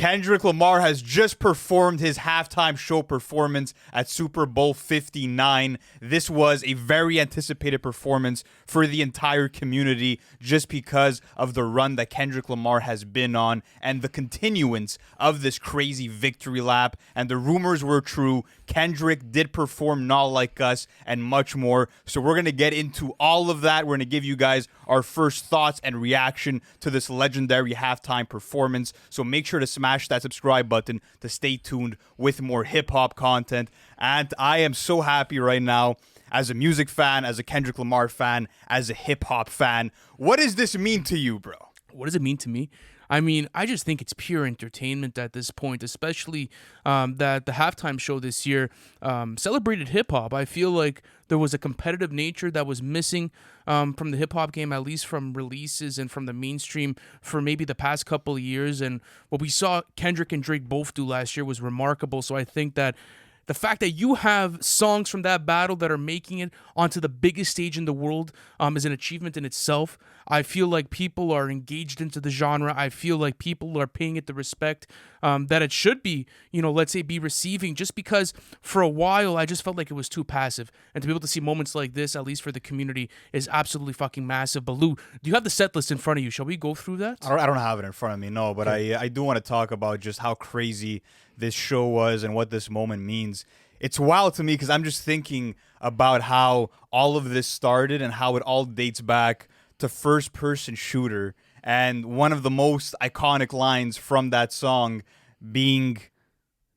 Kendrick Lamar has just performed his halftime show performance at Super Bowl 59. This was a very anticipated performance for the entire community just because of the run that Kendrick Lamar has been on and the continuance of this crazy victory lap. And the rumors were true. Kendrick did perform Not Like Us and much more. So we're going to get into all of that. We're going to give you guys our first thoughts and reaction to this legendary halftime performance. So make sure to smash that subscribe button to stay tuned with more hip-hop content. And I am so happy right now as a music fan, as a Kendrick Lamar fan, as a hip-hop fan. What does this mean to you, bro? What does it mean to me? I mean, I just think it's pure entertainment at this point, especially that the halftime show this year celebrated hip-hop. I feel like there was a competitive nature that was missing from the hip-hop game, at least from releases and from the mainstream for maybe the past couple of years. And what we saw Kendrick and Drake both do last year was remarkable. So I think that the fact that you have songs from that battle that are making it onto the biggest stage in the world is an achievement in itself. I feel like people are engaged into the genre. I feel like people are paying it the respect that it should be, let's say be receiving, just because for a while I just felt like it was too passive. And to be able to see moments like this, at least for the community, is absolutely fucking massive. But Lou, do you have the set list in front of you? Shall we go through that? I don't have it in front of me, no, but okay. I do want to talk about just how crazy this show was and what this moment means. It's wild to me because I'm just thinking about how all of this started and how it all dates back to First Person Shooter, and one of the most iconic lines from that song being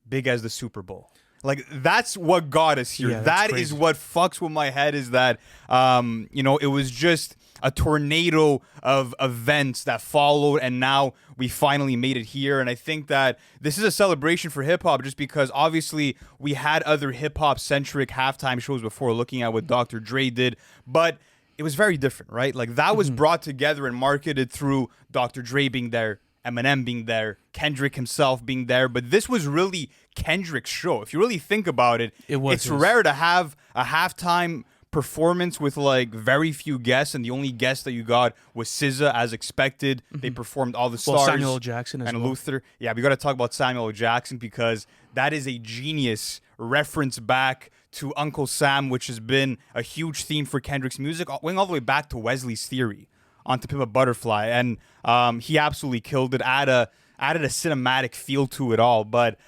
big as the Super Bowl. Like, that's what got us here. Yeah, that crazy. Is what fucks with my head, is that, it was just a tornado of events that followed, and now we finally made it here. And I think that this is a celebration for hip-hop just because, obviously, we had other hip-hop-centric halftime shows before, looking at what Dr. Dre did, but it was very different, right? Like, that was brought together and marketed through Dr. Dre being there, Eminem being there, Kendrick himself being there, but this was really Kendrick's show. If you really think about it, it's rare to have a halftime performance with like very few guests, and the only guest that you got was SZA, as expected. They performed all the stars. Samuel L. Jackson as and well. Luther. Yeah, we got to talk about Samuel L. Jackson because that is a genius reference back to Uncle Sam, which has been a huge theme for Kendrick's music, going all the way back to Wesley's Theory on To Pimp a Butterfly, and he absolutely killed it. Added a cinematic feel to it all, but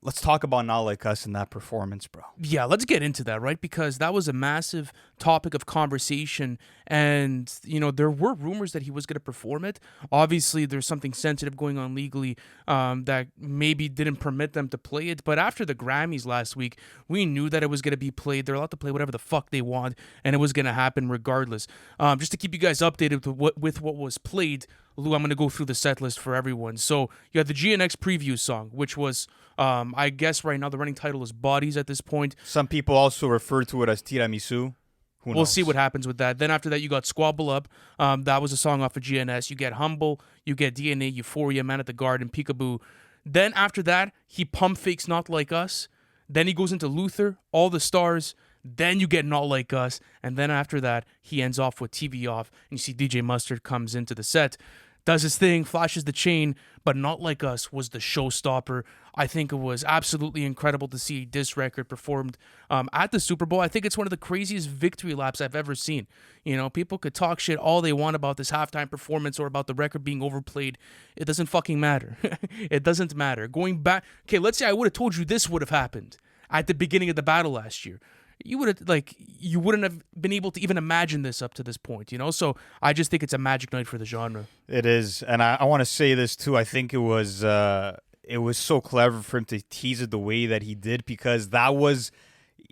let's talk about Not Like Us in that performance, bro. Yeah, let's get into that, right? Because that was a massive topic of conversation, and there were rumors that he was going to perform it. Obviously, there's something sensitive going on legally that maybe didn't permit them to play it, but after the Grammys last week, we knew that it was going to be played. They're allowed to play whatever the fuck they want, and it was going to happen regardless. Just to keep you guys updated with what was played, Lou, I'm going to go through the set list for everyone. So you had the GNX preview song, which was, I guess right now the running title is Bodies at this point. Some people also refer to it as Tiramisu. We'll see what happens with that. Then after that, you got Squabble Up. That was a song off of GNS. You get Humble. You get DNA, Euphoria, Man at the Garden, Peekaboo. Then after that, he pump fakes Not Like Us. Then he goes into Luther, All the Stars. Then you get Not Like Us. And then after that, he ends off with TV Off. And you see DJ Mustard comes into the set, does his thing, flashes the chain, but Not Like Us was the showstopper. I think it was absolutely incredible to see this record performed at the Super Bowl. I think it's one of the craziest victory laps I've ever seen. People could talk shit all they want about this halftime performance or about the record being overplayed. It doesn't fucking matter. It doesn't matter. Going back, okay, let's say I would have told you this would have happened at the beginning of the battle last year. You wouldn't have been able to even imagine this up to this point, So I just think it's a magic night for the genre. It is, and I want to say this too. I think it was so clever for him to tease it the way that he did, because that was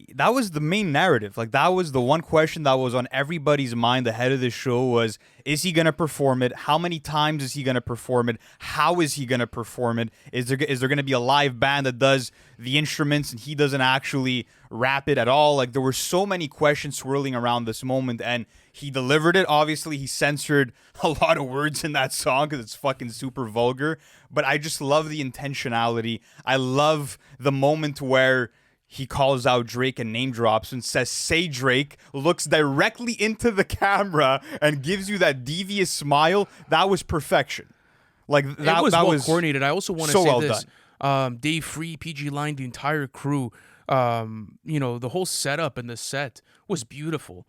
the main narrative. Like, that was the one question that was on everybody's mind ahead of this show was, is he going to perform it? How many times is he going to perform it? How is he going to perform it? Is there going to be a live band that does the instruments and he doesn't actually rap it at all? Like, there were so many questions swirling around this moment, and he delivered it. Obviously, he censored a lot of words in that song because it's fucking super vulgar, but I just love the intentionality. I love the moment where he calls out Drake and name drops and says, "Say Drake," looks directly into the camera and gives you that devious smile. That was perfection. Like that It was that well was coordinated. I also want to so say well this. done. Dave Free, PG Line, the entire crew, the whole setup and the set was beautiful.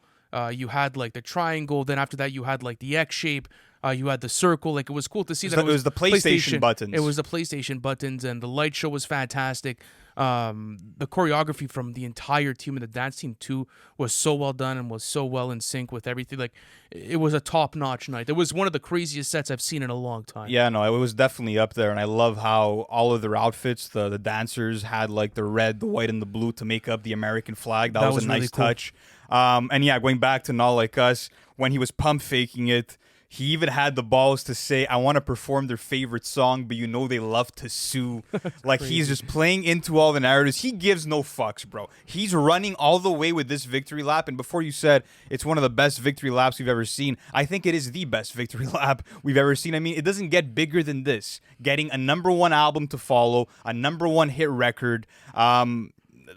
You had like the triangle, then after that you had like the X shape, you had the circle. Like it was cool to see that It was the PlayStation buttons. It was the PlayStation buttons, and the light show was fantastic. The choreography from the entire team and the dance team too was so well done and was so well in sync with everything. Like it was a top-notch night. It was one of the craziest sets I've seen in a long time. Yeah, no, it was definitely up there, and I love how all of their outfits, the dancers had like the red, the white, and the blue to make up the American flag. That was a really nice cool. touch. And yeah, going back to Not Like Us, when he was pump faking it, he even had the balls to say, "I want to perform their favorite song, but you know they love to sue." Like he's just playing into all the narratives. He gives no fucks, bro. He's running all the way with this victory lap. And before you said it's one of the best victory laps we've ever seen, I think it is the best victory lap we've ever seen. I mean, it doesn't get bigger than this. Getting a #1 album to follow, a #1 hit record.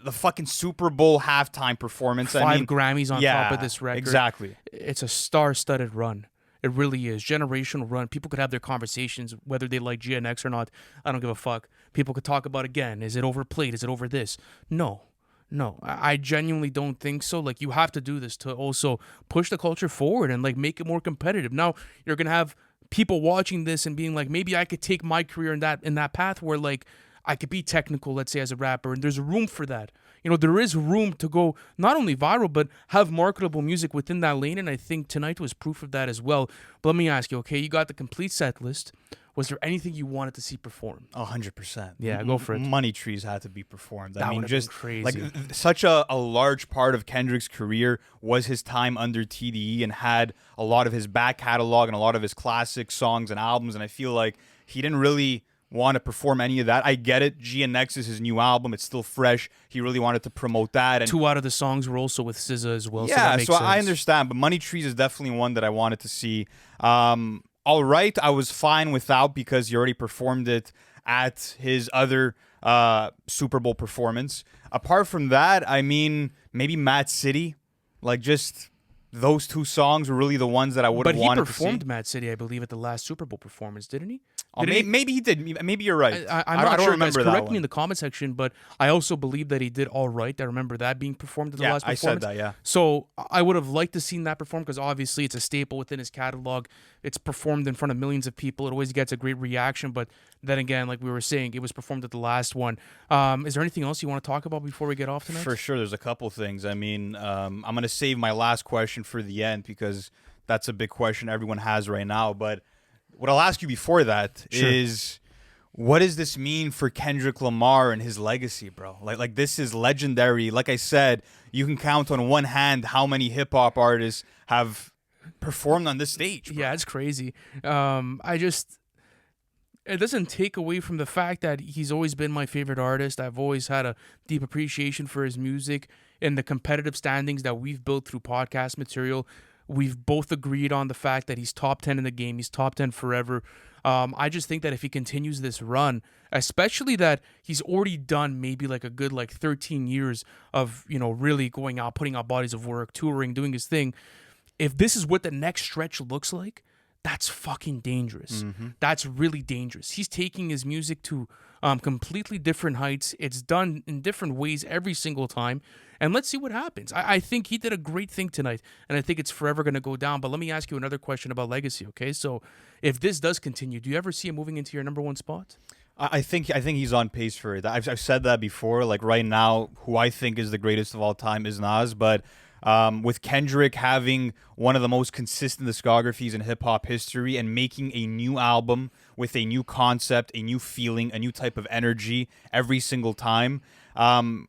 The fucking Super Bowl halftime performance. 5 Grammys on top of this record. Exactly. It's a star-studded run. It really is. Generational run. People could have their conversations, whether they like GNX or not. I don't give a fuck. People could talk about, again, is it overplayed? Is it over this? No. I genuinely don't think so. Like, you have to do this to also push the culture forward and, like, make it more competitive. Now, you're going to have people watching this and being like, maybe I could take my career in that path where, like, I could be technical, let's say, as a rapper, and there's room for that. There is room to go not only viral, but have marketable music within that lane, and I think tonight was proof of that as well. But let me ask you, okay, you got the complete set list. Was there anything you wanted to see performed? 100%. Yeah, go for it. Money Trees had to be performed. That would have been crazy. Like such a large part of Kendrick's career was his time under TDE and had a lot of his back catalog and a lot of his classic songs and albums, and I feel like he didn't really want to perform any of that. I get it. GNX is his new album. It's still fresh. He really wanted to promote that. And 2 out of the songs were also with SZA as well. Yeah, so that makes sense. I understand. But Money Trees is definitely one that I wanted to see. All Right, I was fine without because he already performed it at his other Super Bowl performance. Apart from that, I mean, maybe Mad City. Like, just those 2 songs were really the ones that I would have wanted to see. But he performed Mad City, I believe, at the last Super Bowl performance, didn't he? Maybe he did. Maybe you're right. I'm I not don't sure, remember guys. that Correct one. me in the comment section, but I also believe that he did All Right. I remember that being performed at the last I performance. said that, yeah. So I would have liked to seen that performed because obviously it's a staple within his catalog. It's performed in front of millions of people. It always gets a great reaction. But then again, like we were saying, it was performed at the last one. Is there anything else you want to talk about before we get off tonight? For sure, there's a couple things. I mean, I'm going to save my last question for the end because that's a big question everyone has right now. But what I'll ask you before that is, what does this mean for Kendrick Lamar and his legacy, bro? Like this is legendary. Like I said, you can count on one hand how many hip hop artists have performed on this stage, bro. Yeah, it's crazy. It doesn't take away from the fact that he's always been my favorite artist. I've always had a deep appreciation for his music and the competitive standings that we've built through podcast material. We've both agreed on the fact that he's top 10 in the game. He's top 10 forever. I just think that if he continues this run, especially that he's already done maybe like a good 13 years of, really going out, putting out bodies of work, touring, doing his thing. If this is what the next stretch looks like, that's fucking dangerous. Mm-hmm. That's really dangerous. He's taking his music to completely different heights. It's done in different ways every single time. And let's see what happens. I think he did a great thing tonight, and I think it's forever going to go down. But let me ask you another question about legacy, okay? So if this does continue, do you ever see him moving into your #1 spot? I think he's on pace for it. I've said that before. Like right now, who I think is the greatest of all time is Nas, but with Kendrick having one of the most consistent discographies in hip-hop history and making a new album with a new concept, a new feeling, a new type of energy every single time,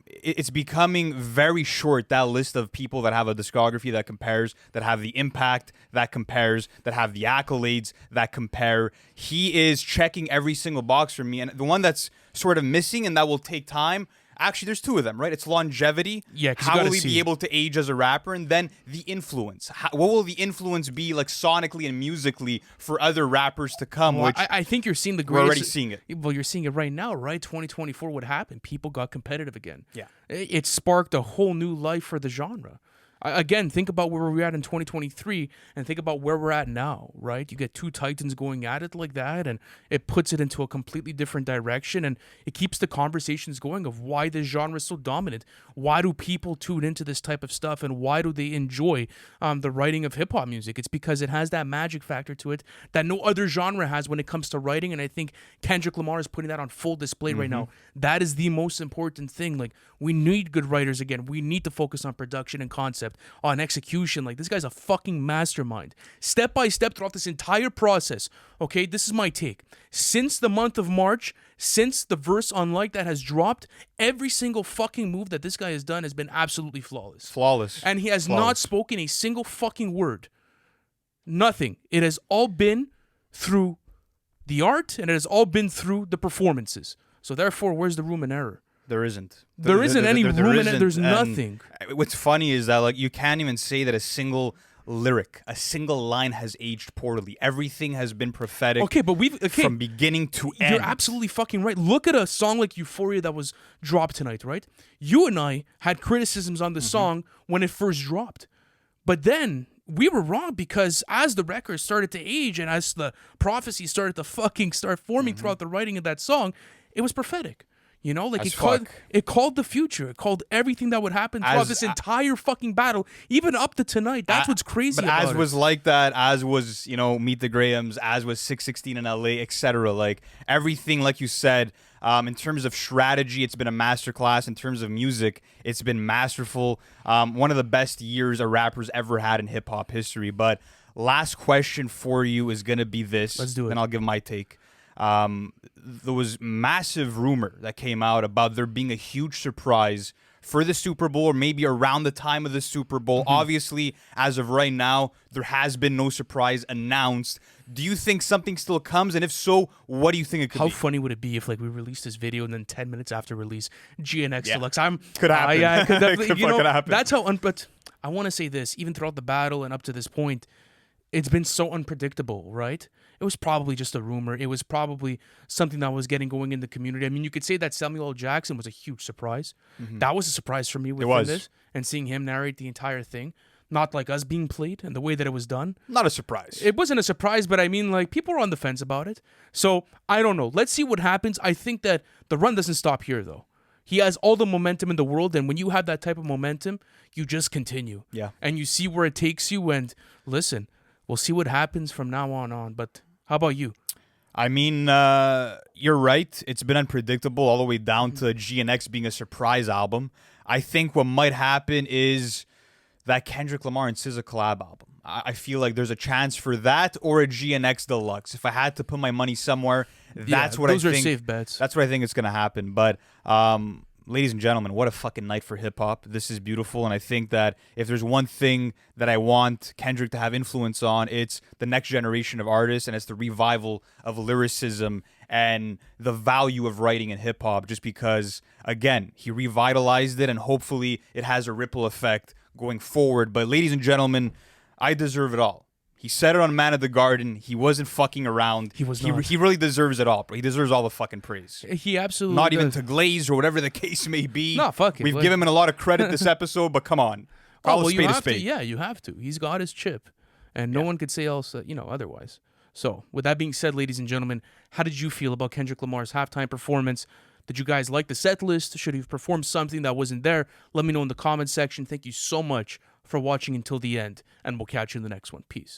it's becoming very short, that list of people that have a discography that compares, that have the impact that compares, that have the accolades that compare. He is checking every single box for me, and the one that's sort of missing and that will take time. Actually, there's 2 of them, right? It's longevity. Yeah, 'cause you how gotta will he see. be able to age as a rapper? And then the influence. What will the influence be, like sonically and musically, for other rappers to come? Well, which I think you're seeing the we're greatest. already seeing it. Well, you're seeing it right now, right? 2024, what happened? People got competitive again. Yeah. It sparked a whole new life for the genre. Again, think about where we're at in 2023 and think about where we're at now, right? You get two titans going at it like that, and it puts it into a completely different direction, and it keeps the conversations going of why this genre is so dominant. Why do people tune into this type of stuff, and why do they enjoy the writing of hip-hop music? It's because it has that magic factor to it that no other genre has when it comes to writing, and I think Kendrick Lamar is putting that on full display right now. That is the most important thing. Like, we need good writers again. We need to focus on production and concept, on execution. Like, this guy's a fucking mastermind. Step by step throughout this entire process. Okay, this is my take. Since the month of March, since the verse on Like That has dropped, every single fucking move that this guy has done has been absolutely flawless. Flawless. And he has not spoken a single fucking word. Nothing. It has all been through the art, and it has all been through the performances. So therefore, where's the room in error? There isn't. There isn't any room in it. There's nothing. What's funny is that, like, you can't even say that a single lyric, a single line has aged poorly. Everything has been prophetic. Okay, but from beginning to end. You're absolutely fucking right. Look at a song like Euphoria that was dropped tonight, right? You and I had criticisms on the song when it first dropped. But then we were wrong, because as the record started to age and as the prophecy started to fucking start forming throughout the writing of that song, it was prophetic. You know, like it called the future. It called everything that would happen throughout this entire fucking battle, even up to tonight. That's what's crazy about it. But as was Like That, as was, Meet the Grahams, as was 616 in LA, etc. Like, everything, like you said, in terms of strategy, it's been a masterclass. In terms of music, it's been masterful. One of the best years a rapper's ever had in hip-hop history. But last question for you is going to be this. Let's do it. Then I'll give my take. There was massive rumor that came out about there being a huge surprise for the Super Bowl, or maybe around the time of the Super Bowl. Obviously, as of right now, there has been no surprise announced. Do you think something still comes? And if so, what do you think it could be? How funny would it be if, like, we released this video and then 10 minutes after release, GNX Deluxe? Could happen. Yeah, could fucking happen. That's how. But I want to say this: even throughout the battle and up to this point, it's been so unpredictable, right? It was probably just a rumor. It was probably something that was getting going in the community. I mean, you could say that Samuel L. Jackson was a huge surprise. That was a surprise for me within this, and seeing him narrate the entire thing. Not like us being played and the way that it was done. Not a surprise. It wasn't a surprise, but I mean, like, people are on the fence about it. So, I don't know. Let's see what happens. I think that the run doesn't stop here, though. He has all the momentum in the world, and when you have that type of momentum, you just continue. Yeah. And you see where it takes you, and listen, we'll see what happens from now on. But how about you? I mean, you're right. It's been unpredictable all the way down to GNX being a surprise album. I think what might happen is that Kendrick Lamar and SZA collab album. I feel like there's a chance for that, or a GNX Deluxe. If I had to put my money somewhere, that's what I think. Those are safe bets. That's what I think is going to happen. But ladies and gentlemen, what a fucking night for hip-hop. This is beautiful, and I think that if there's one thing that I want Kendrick to have influence on, it's the next generation of artists, and it's the revival of lyricism and the value of writing in hip-hop, just because, again, he revitalized it, and hopefully it has a ripple effect going forward. But ladies and gentlemen, I deserve it all. He said it on Man of the Garden. He wasn't fucking around. He was not. He really deserves it all, bro. He deserves all the fucking praise. He absolutely Not even does. to Glaze or whatever the case may be. No, fuck it. We've given him a lot of credit this episode, but come on. Call a spade a spade. Yeah, you have to. He's got his chip, and no one could say else, otherwise. So, with that being said, ladies and gentlemen, how did you feel about Kendrick Lamar's halftime performance? Did you guys like the set list? Should he have performed something that wasn't there? Let me know in the comments section. Thank you so much for watching until the end, and we'll catch you in the next one. Peace.